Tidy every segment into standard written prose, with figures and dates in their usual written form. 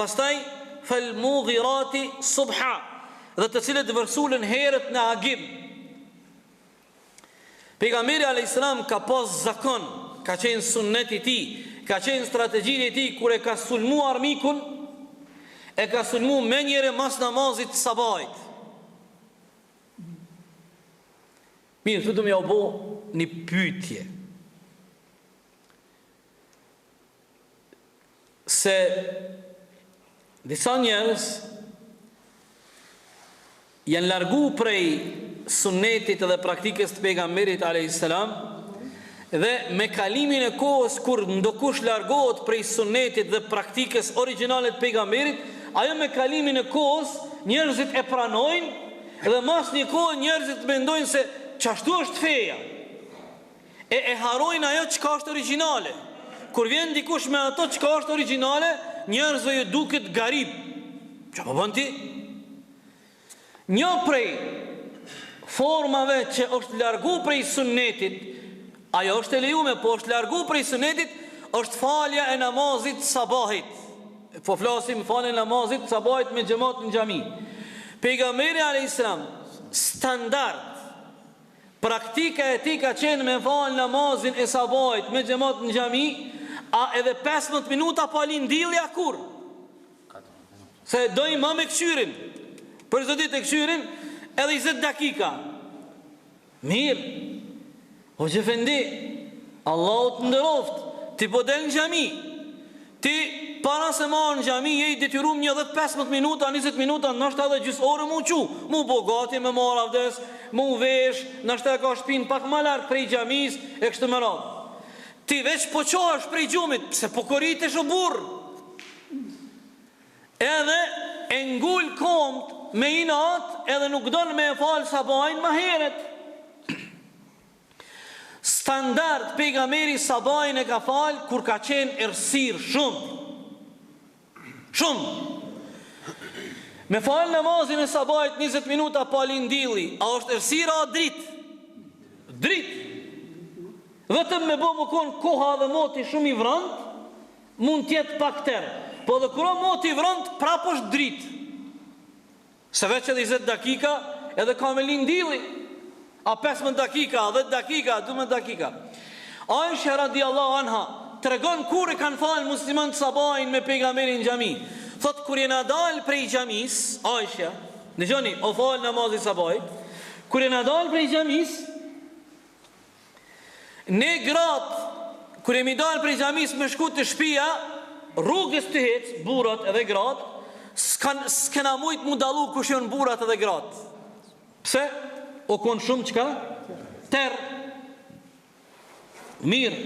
Pastaj fal mughirati subha, dhe të cilët vërsulën herët në agim. Pejgamberi a.s. ka pas zakon, ka qenë sunnet i tij, ka qenë strategjia e tij kur e ka sulmu armikun, e ka sulmu me njëre mas namazit sabajt. Mirë, të du me bo një pyetje. Se disa njerëz janë largu prej sunnetit dhe praktikës të pejgamberit a.s. Dhe me kalimin e kohës, kur ndokush largohet prej sunnetit dhe praktikës origjinale të pejgamberit, ajo me kalimin e kohës njerëzit e pranojnë dhe mas një kohë njerëzit mendojnë se çashtu është feja. E harojnë ajo çka është origjinale. Kur vjen dikush me ato çka është origjinale, njerëzve ju duket garib. Çfarë po bën ti? Një prej formave që është largu prej sunnetit, ajo është e lejuar, po është largu prej sunnetit, është falja e namazit sabahit. Po flasim faljen e namazit sabahit me xhamat në xhami. Pejgamberi a.s. standard praktika e tij ka qenë me fal namazin e sabahit me xhamat në xhami, a edhe 15 minuta pa lindilja kur. Se doj më me këshyrin, për çdo ditë e këshyrin, edhe 20 dakika. Mirë, o gjefendi, Allahu të ndëroft, ti po del në xhami, ti para se marrë në xhami je i detyruar një 15 minuta, 20 minuta, ndoshta edhe gjys orë mu qu, mu bo gati me marr avdes, mu vesh, ndoshta ka shtëpinë pak më larg prej xhamis e kështu me radhë. Ti veç po qohesh prej gjumit, pse po koritesh o burr. Edhe e ngul komt me inat, edhe nuk don me e fal sabahin më heret. Standard pejgamberi sabahin e ka fal kur ka qenë errësir shumë. Me fal namazin e sabahit 20 minuta pa lindilli, a është errësira a dritë? Dritë. Vetëm me bo më konë koha dhe moti shumë i vrënd, mund tjetë pak tërë. Po dhe kura moti i vrënd, prap është dritë. Se veç edhe 20 dakika, edhe ka me lindilli. A 15 dakika, 10 dakika, 12 dakika. Aisha radiallahu anha tregon kur e kanë falë musliman të sabahin me pejgamberin xhami. Thot kur jena dalë prej xhamis, Aisha, dëgjoni, o falë namazin sabahit, kur jena dalë prej xhamis, ne gratë, kur jemi dalë prej xhamis me shku të shtëpia, rrugës të hecë, burrat edhe gratë, s'kena mujt mu dalu kush janë burrat edhe gratë. Pse? O konë shumë qka? Terë. Mirë.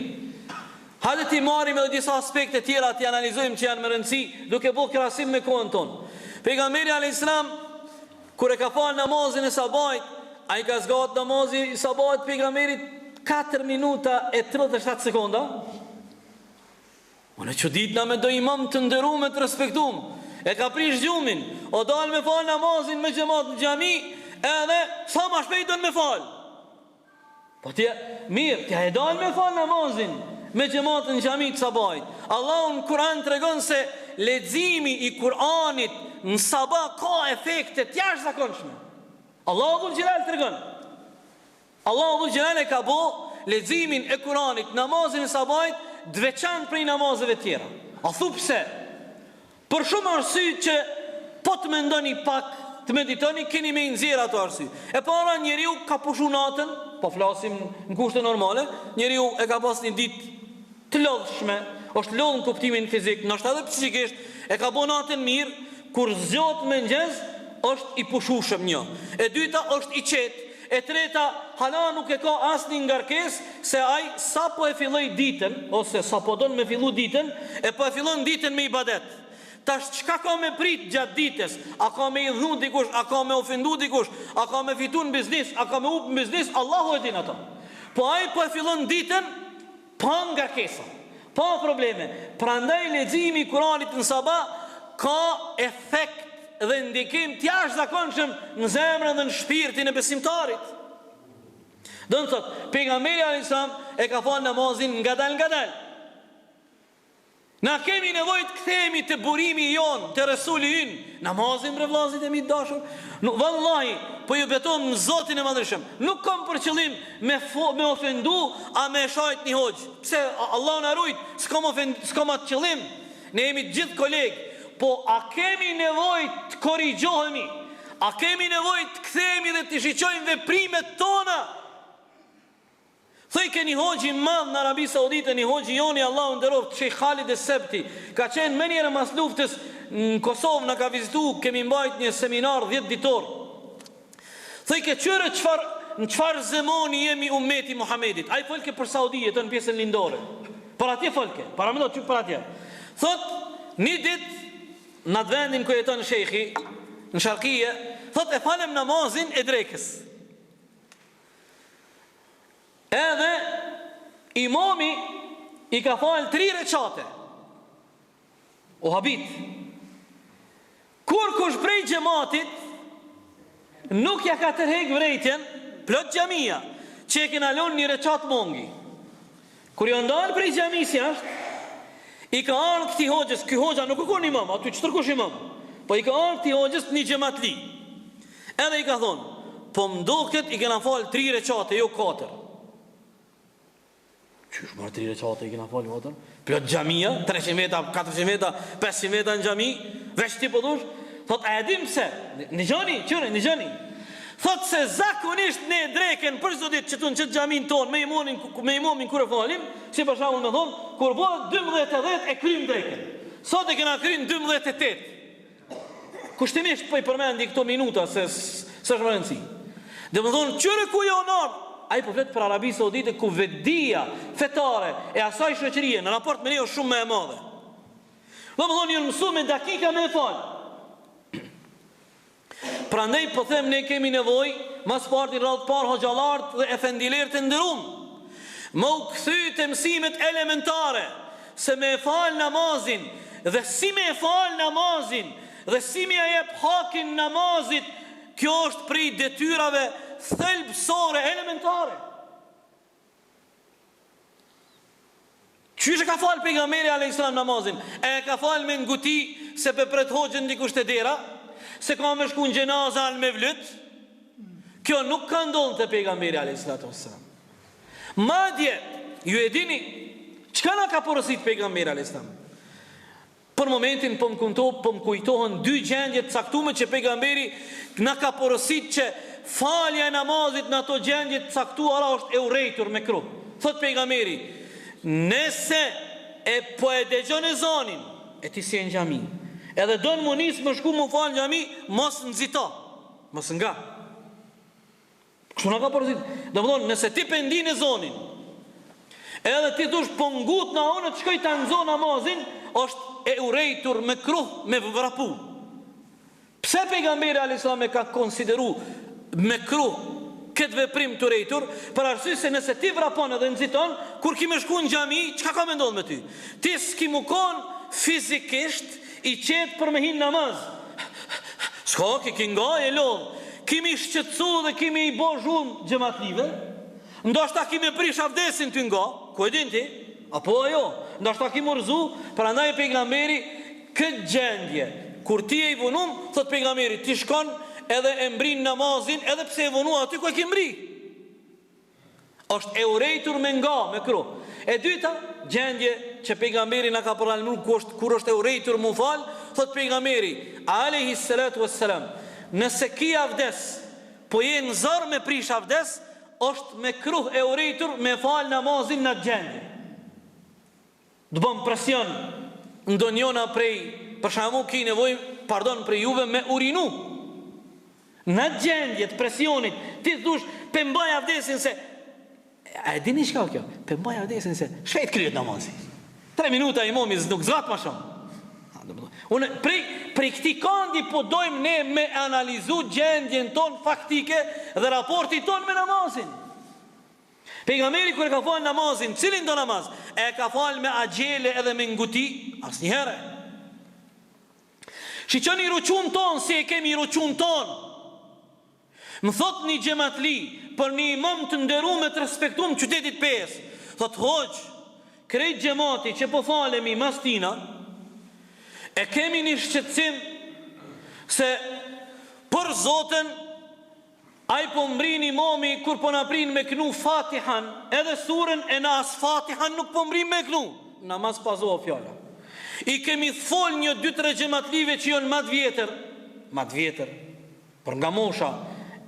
Hajde ti marrim edhe disa aspekte tjera të analizojmë që janë më rëndësi, duke bo krahasim me kohën tonë. Pejgamberi a.s. kur e ka falë namazin e sabahit, a i ka zgatë namazin e sabahit pejgamberit 4 minuta e 37 sekonda. Unë e që ditë na me do imam të ndërume të respektume. E ka prish gjumin, o dalë me falë namazin me xhamat në xhami, edhe sa ma shpejt do në me falë. Po tja, mirë, tja e dalë me falë namazin me xhamat në xhami të sabahit. Allahu në Kur'an të regon se leximi i Kur'anit në sabah ka efekte të jashtëzakonshme. Allahu dhul xhelal të regon. Allahu dhul xhelal e ka bo leximin e Kur'anit, namazin e sabahit, dveçan prej namazeve tjera. A thu pse? Për shumë arsye që po të mendoni pak, të meditoni, keni me nxjerr ato arsye. E para, njeriu ka pushu natën, po flasim në kushte normale, njeriu e ka pas një ditë të lodhshme, është lodhur në kuptimin fizik, ndoshta edhe psikisht, e ka bën natën mirë, kur zgjot mëngjes, është i pushueshëm një. E dyta është i qetë. E treta, hala nuk e ka asnjë ngarkesë, se ai sa po e filloi ditën, ose sa po don me fillu ditën, e po e fillon ditën me ibadet. Tash çka ka me prit gjatë ditës? A ka me i dhun dikush, a ka me ofendu dikush, a ka me fitu në biznis, a ka me up në biznis, Allahu e din ato. Po ai po e fillon ditën pa ngarkesa, pa probleme. Prandaj leximi i Kuranit në sabah ka efekt dhe ndikim të jashtëzakonshëm në zemrën dhe në shpirtin e besimtarit. Do të thotë, pejgamberi alayhis salam e ka falë namazin ngadal. Na kemi nevojë të kthehemi te burimi jon, te Resuli ynë, namazin bre vllazit e mi të dashur. Nuk vallahi, po ju betoj në Zotin e Madhëshëm, nuk kam për qëllim me ofendu a me shajt një hoxh. Pse Allahu na rujt, s'kam atë qëllim. Ne jemi të gjithë kolegë, po a kemi nevojë të korrigjohemi? A kemi nevojë të kthehemi dhe të shiqojmë veprimet tona? Thoj ke një hoxhi madh në Arabi Saudite, një hoxhi joni Allahu nderoft, Sheikh Khalid Es-Sebti, ka qenë më njëherë mas luftës në Kosovë, na ka vizitu, kemi mbajt një seminar 10 ditor. Thoj ke qyre në çfarë zemoni jemi ummeti Muhamedit. Ai folke për Saudi, në pjesën lindore. Për atje folke, para më do të për atje. Thot, një ditë në atë vendin ku jeton shejhi, në Sharqie, thot e falem namazin e drekës. Edhe imami i ka falë 3 recate. O habit, kur kush prej xhamatit nuk ja ka tërheq vrejtjen, plot xhamia që e kena lon një recat mongi. Kur jo ndalë prej xhamisë jashtë, i ka ardhur këtij hoxhës, ky hoxha nuk ka imam, aty çtërkush imam, po i ka ardhur këtij hoxhës një xhamatli. Edhe i ka thonë, po mduket i kena falë 3 recate, jo 4. Qysh marrë 3 recate i kena falë votën? Plot xhamia, 300 metra, 400 metra, 500 metra në xhami, veç ti po thosh, thot a e dim pse? Në xhani, qyre, në xhani. Thot se zakonisht ne dreken për çdo ditë që tu në çet xhamin ton me imamin kur e falim, si për shembull më thon, kur bëhet 12:10 e kryjm dreken. Sot e kena kryjm 12:08. Kushtimisht po i përmendi këto minuta se s'është rëndësi. Domethënë qyre ku jo nar, ai po flet për Arabi Saudite ku vedia fetare e asaj shoqërie në raport me ne është shumë më e madhe. Domethënë ju mësuam me dakika me fal. Prandaj po them ne kemi nevojë mas parti radh par hoxhallart dhe efendiler të nderuam. Më u kthy të mësimet elementare se me fal namazin dhe si me fal namazin dhe si me jep hakin namazit, kjo është prej detyrave thelbësore, elementare. Qysh e ka falë pejgamberi a.s. namazin? E ka falë me nguti se pe pret hoxhën dikush te dera, se ka me shku në gjenaza në me vlyt? Kjo nuk ka ndonë të pejgamberi a.s. Madje, ju e dini, qka na ka porosit pejgamberi a.s. Për momentin po më kujtohen 2 gjendje të caktume që pejgamberi na ka porosit që falja e namazit në ato gjendje të caktuara është e urrejtur me kruh. Thot pejgamberi, nëse e po e dëgjon ezanin, e ti si e në xhami, edhe do në munis më shku më falë në xhami, mos nxito, mos nga. Kështu na ka porosit. Domethënë, nëse ti pendin ezanin, edhe ti dush po ngut në onë të shkoj ta nxo namazin, është e urrejtur me kruh, me vrapu. Pse pejgamberi a.s. e ka konsideru me kruh këtë veprim të urrejtur? Për arsye se nëse ti vrapon edhe nxiton, kur ki me shku në xhami, çka ka me ndodhur me ty? Ti s'ki mu kon fizikisht i qetë për me hin namaz. S'ka ki nga e lodh, kimi shqetësu dhe kimi i bo zhun xhamatlive. Ndoshta kimi prish avdesin ty nga, ku e din ti? Apo ajo, ndoshta kimi urzu, prandaj pejgamberi këtë gjendje, kur ti e i vunum, thot pejgamberi, ti shkon edhe e mbrin namazin, edhe pse e vunu aty ku e ki mbri. Është e urrejtur me nga, me kruh. E dyta, gjendje që pejgamberi na ka përlajmëruar kur është e urrejtur mu fal, thot pejgamberi alayhi salatu wassalam, nëse ki avdes, po je në zor me prish avdes, është me kruh e urrejtur me fal namazin në gjendje. Do bëm presion ndonjona prej, për shembull ki nevojë, pardon, për juve me urinu. Në gjendje të presionit, ti thush, pe mbaj avdesin se, a e dini shka kjo? Pe mbaj avdesin se, shpejt kryet namazi. 3 minuta imami nuk zvat ma shumë. Unë, prej këti kandi po dojmë ne me analizu gjendjen ton faktike dhe raporti ton me namazin. Pejgamberi kur e ka falë namazin, cilin do namaz? E ka falë me agjele edhe me nguti? Asnjëherë. Shiqoni ruqun ton, si e kemi ruqun ton. Më thot një xhamatli për një imam të nderuar me të respektuar qytetit 5. Thot hoxh, krejt xhamati që po falemi mas tina, e kemi një shqetësim se për Zotin ai po mbrin imami kur po na prin me knu Fatihan, edhe surën e na as Fatihan nuk po mbrin me knu. Namaz pazoha fjala. I kemi fol një 2-3 xhamatlive që janë më të vjetër, për nga mosha,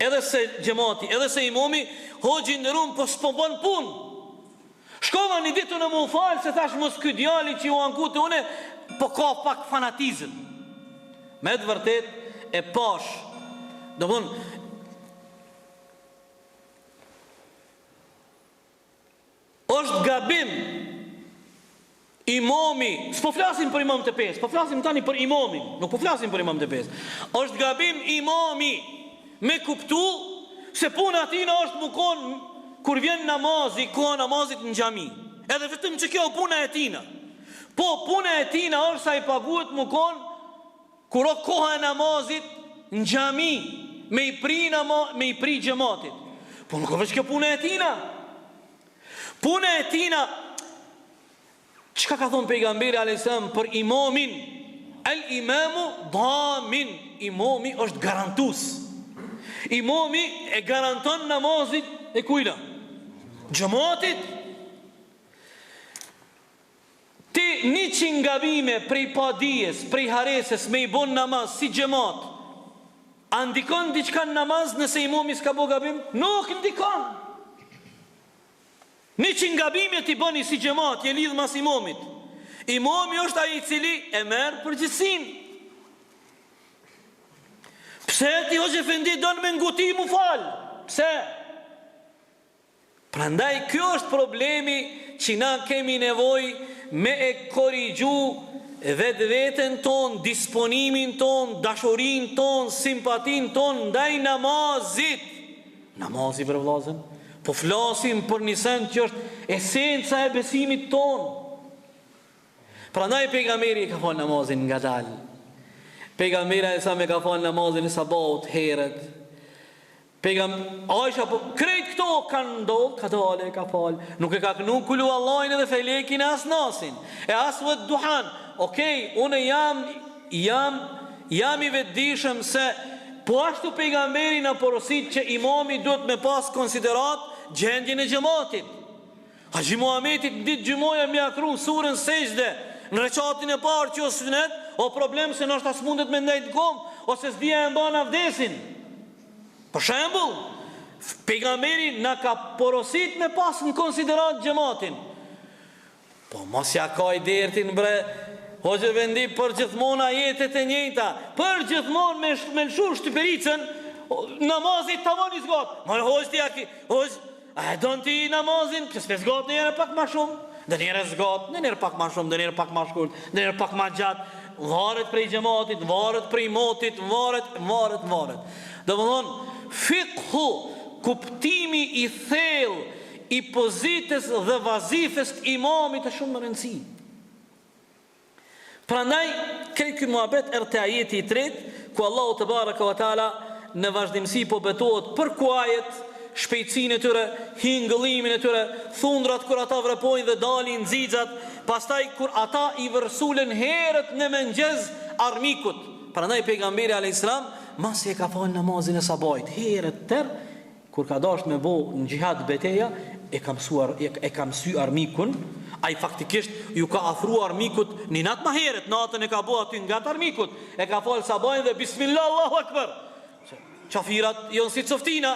edhe se xhamati, edhe se imami, hoxhi ndërum po s'po bën punë. Shkova një ditë në mu falë, se thash mos ky djali që ju ankute une, po ka pak fanatizëm. Me të vërtet e pash, do mund, është gabim imami, s'po flasim për imam të pesë, po flasim tani për imamin, nuk po flasim për imam të pesë. Është gabim imami me kuptu se puna tina është më konë kur vjen namazi, koha namazit në xhami. Edhe vetëm që kjo puna e tina. Po puna e tina është sa i paguhet më konë kur o koha e namazit në xhami, me i pri xhamatit. Po nuk o veç kjo puna e tina. Puna e tina, çka ka thonë pejgamberi a.s. për imamin? El imamu dhamin. Imami është garantus. Imami e garanton namazit e kujna? Xhamatit. Ti 100 gabime prej padijes, prej hareses me i bon namaz si xhamat, a ndikon diçka në namaz nëse imami s'ka bo gabim? Nuk ndikon. 100 gabime ti bëni si xhamat, je lidh mas imamit. Imami është ai i cili e merr përgjegjësinë. Pse ti hoxh efendi don me nguti mu fal? Pse? Prandaj kjo është problemi që na kemi nevojë me e korrigju veten ton, disponimin ton, dashurin ton, simpatin ton ndaj namazit. Namazi për vllazën, po flasim për një send që është esenca e besimit ton. Prandaj pejgamberi ka fal namazin ngadalë. Pejgamberi sa me ka fal namazin e sabahut herët. Aisha po krejt këto kanë ndodhë, ka dale, ka fal. Nuk e ka kënu kulu Allahin edhe felekin e as nasin, e as vët duhan. Okej, une jam i vetëdijshëm se po ashtu pejgamberi na porosit që imami duhet me pas konsiderat gjendjen e xhamatit. Haxhi Muhamedit ditë gjymoja me akru surën Sejdë në reqatin e parë që o sunet, o problem se nështë as mundet me ndajt gom, ose s'dija e mban avdesin. Për shembull, pejgamberi na ka porosit me pas në konsiderat xhamatin. Po mos ja ka i dertin bre, hoxhë vendi për gjithmonë ajetet e njëjta, për gjithmonë me lëshur shtypericën, namazit tamam i zgot. Ma hoxhë ti aki, hoxhë, a e don ti namazin, që s'pe zgot njëre pak ma shumë, dhe njëre zgot, dhe njëre pak ma shumë, dhe njëre pak ma shkurt, dhe njëre pak ma gjatë, varet prej xhamatit, varet prej motit, varet. Dhe më thonë, fiqhu, kuptimi i thellë i pozitës dhe vazifes të imamit është shumë në rëndësi. Prandaj krejt ky muhabet te ajeti i tretë, ku Allahu te baraka ve taala në vazhdimsi po betohet për kuajet, shpejtësinë e tyre, hingëllimin e tyre, thundrat kur ata vrapojnë dhe dalin nxixhat, pastaj kur ata i vërsulen herët në mëngjes armikut. Prandaj pejgamberi alayhis salam masi e ka fal namazin e sabahit herët tërë, kur ka dash me bo në xhihad beteja, e ka mësy armikun, ai faktikisht ju ka afru armikut një natë më herët, natën e ka bo aty nga armikut, e ka fal sabahin dhe bismillah Allahu akbar. Qafirat jonë si coftina,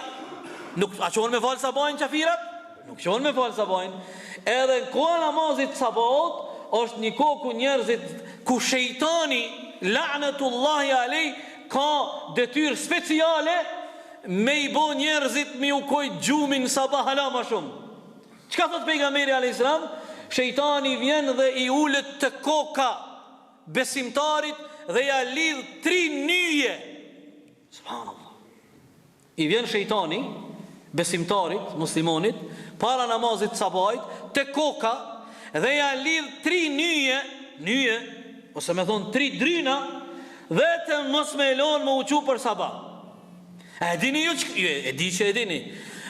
nuk a qonë me fal sabahin qafirat? Nuk qonë me fal sabahin. Edhe në kohë namazit sabahut është një kohë ku njerëzit, ku shejtani la'natullahi alej ka detyrë speciale me i bo njerëzit me u kojt gjumin sabah hala ma shumë. Çka thot pejgamberi alayhis salam? Shejtani vjen dhe i ulet të koka besimtarit dhe ja lidh 3 nyje. Subhanallah. I vjen shejtani besimtarit, muslimonit, para namazit sabahit të koka dhe ja lidh 3 nyje, ose me thonë 3 dryna, vetëm mos me elon më uqu për sabah. E dini ju e di që e dini.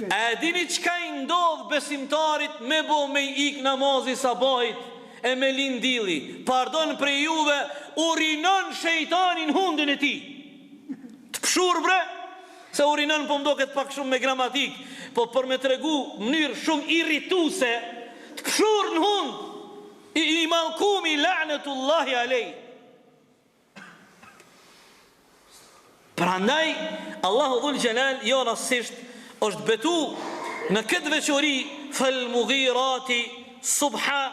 E dini çka i ndodh besimtarit me bo me ik namazi sabahit e me lindili, pardon për juve, urinon shejtanin hundin e ti. Të pshur bre, se urinon po mdoket pak shumë me gramatik, po për me tregu mënyrë shumë irrituse, të pshur në hund, i malkumi la'netullahi alej. Prandaj, Allahu dhul gjelal, jo rasisht, është betu në këtë veçori, fal mughirati subha,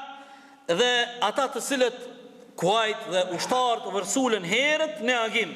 dhe ata të cilët kuajt dhe ushtarët vërsulën herët në agim.